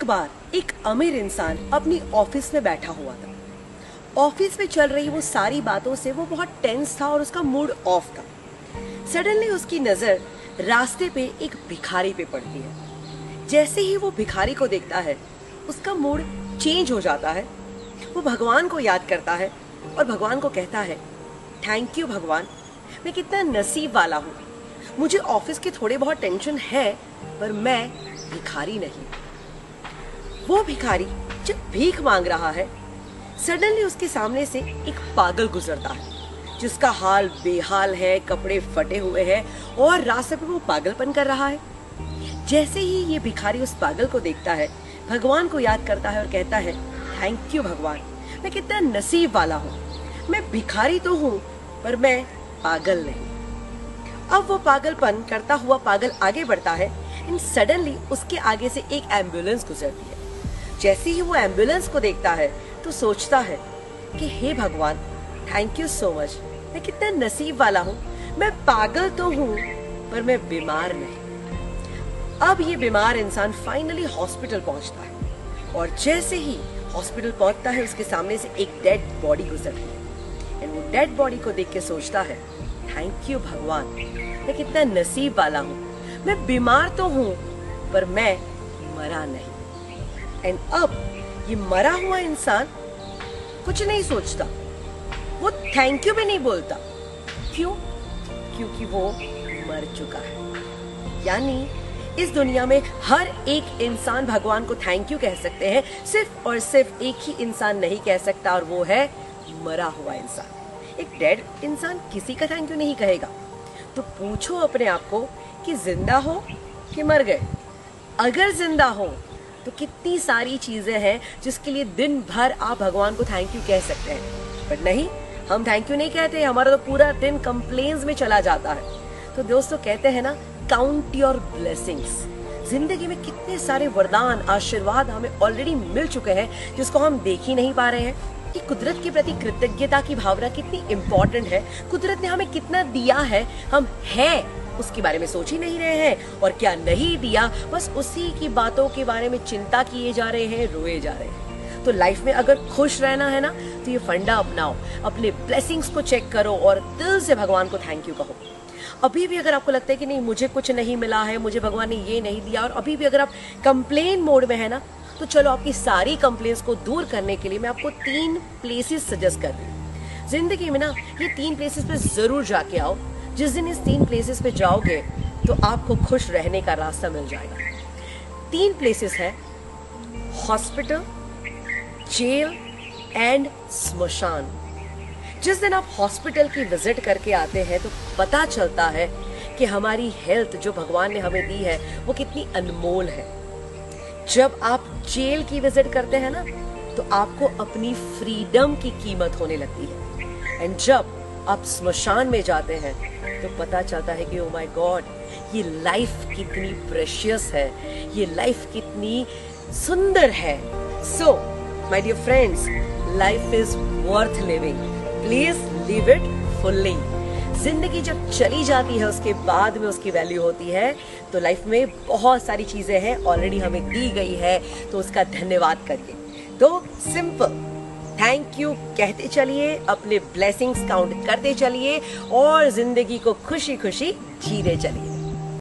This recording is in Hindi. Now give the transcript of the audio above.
बार एक अमीर इंसान अपनी ऑफिस में बैठा हुआ था। ऑफिस में चल रही वो सारी बातों से वो बहुत टेंस था और उसका मूड ऑफ था। सडनली उसकी नजर रास्ते पे एक भिखारी पे पड़ती है। जैसे ही वो भिखारी को देखता है उसका मूड चेंज हो जाता है। वो भगवान को याद करता है और भगवान को कहता है, थैंक यू भगवान, मैं कितना नसीब वाला हूँ। मुझे ऑफिस की थोड़ी बहुत टेंशन है पर मैं भिखारी नहीं। वो भिखारी जब भीख मांग रहा है, सडनली उसके सामने से एक पागल गुजरता है जिसका हाल बेहाल है, कपड़े फटे हुए हैं और रास्ते पे वो पागलपन कर रहा है। जैसे ही ये भिखारी उस पागल को देखता है, भगवान को याद करता है और कहता है, थैंक यू भगवान, मैं कितना नसीब वाला हूँ। मैं भिखारी तो हूँ पर मैं पागल नहीं। अब वो पागलपन करता हुआ पागल आगे बढ़ता है एंड सडनली उसके आगे से एक एम्बुलेंस गुजरती है। जैसे ही वो एम्बुलेंस को देखता है तो सोचता है कि हे भगवान, थैंक यू सो मच, मैं कितना नसीब वाला हूँ। मैं पागल तो हूँ पर मैं बीमार नहीं। अब ये बीमार इंसान फाइनली हॉस्पिटल पहुंचता है और जैसे ही हॉस्पिटल पहुंचता है उसके सामने से एक डेड बॉडी गुजरती है एंड वो डेड बॉडी को देख के सोचता है, थैंक यू भगवान, मैं कितना नसीब वाला हूँ। मैं बीमार तो हूँ पर मैं मरा नहीं। एंड अब ये मरा हुआ इंसान कुछ नहीं सोचता, वो थैंक यू भी नहीं बोलता। क्यों? क्योंकि वो मर चुका है। यानी इस दुनिया में हर एक इंसान भगवान को थैंक यू कह सकते हैं, सिर्फ और सिर्फ एक ही इंसान नहीं कह सकता और वो है मरा हुआ इंसान। एक डेड इंसान किसी का थैंक यू नहीं कहेगा। तो पूछो अपने आप को कि जिंदा हो कि मर गए। अगर जिंदा हो तो कितनी सारी चीजें हैं जिसके लिए दिन भर आप भगवान को थैंक यू कह सकते हैं, पर नहीं, हम थैंक यू नहीं कहते। हमारा तो पूरा दिन कंप्लेन्स में चला जाता है। तो दोस्तों कहते हैं ना, काउंट योर ब्लेसिंग्स। जिंदगी में कितने सारे वरदान, आशीर्वाद हमें ऑलरेडी मिल चुके हैं जिसको हम देख ही नहीं पा रहे हैं। कि कुदरत के प्रति कृतज्ञता की भावना कितनी इम्पोर्टेंट है। कुदरत ने हमें कितना दिया है, हम हैं उसके बारे में सोच ही नहीं रहे हैं, और क्या नहीं दिया बस उसी की बातों के बारे में चिंता किए जा रहे हैं, रोए जा रहे हैं। तो लाइफ में अगर खुश रहना है ना तो ये फंडा अपनाओ, अपने ब्लेसिंग्स को चेक करो और दिल से भगवान को थैंक यू कहो। अभी भी अगर आपको लगता है कि नहीं मुझे कुछ नहीं मिला है, मुझे भगवान ने ये नहीं दिया, और अभी भी अगर आप कंप्लेन मोड में है ना, तो चलो आपकी सारी कंप्लेंट्स को दूर करने के लिए मैं आपको 3 प्लेसेस सजेस्ट कर रही हूँ। जिंदगी में ना ये 3 प्लेसेस पे जरूर जाके आओ। जिस दिन इस 3 प्लेसेस पे जाओगे तो आपको खुश रहने का रास्ता मिल जाएगा। 3 प्लेसेस है हॉस्पिटल, जेल एंड स्मशान। जिस दिन आप हॉस्पिटल की विजिट करके आते हैं तो पता चलता है कि हमारी हेल्थ जो भगवान ने हमें दी है वो कितनी अनमोल है। जब आप जेल की विजिट करते हैं ना तो आपको अपनी फ्रीडम की कीमत होने लगती है। एंड जब आप स्मशान में जाते हैं तो पता चलता है कि ओ माय गॉड, ये लाइफ कितनी प्रेशियस है, ये लाइफ कितनी सुंदर है। So my dear friends, life is worth living, please live it fully. जिंदगी जब चली जाती है उसके बाद में उसकी वैल्यू होती है। तो लाइफ में बहुत सारी चीजें हैं ऑलरेडी हमें दी गई है, तो उसका धन्यवाद करिए। तो सिंपल थैंक यू कहते चलिए, अपने ब्लेसिंग्स काउंट करते चलिए और जिंदगी को खुशी खुशी जीते चलिए।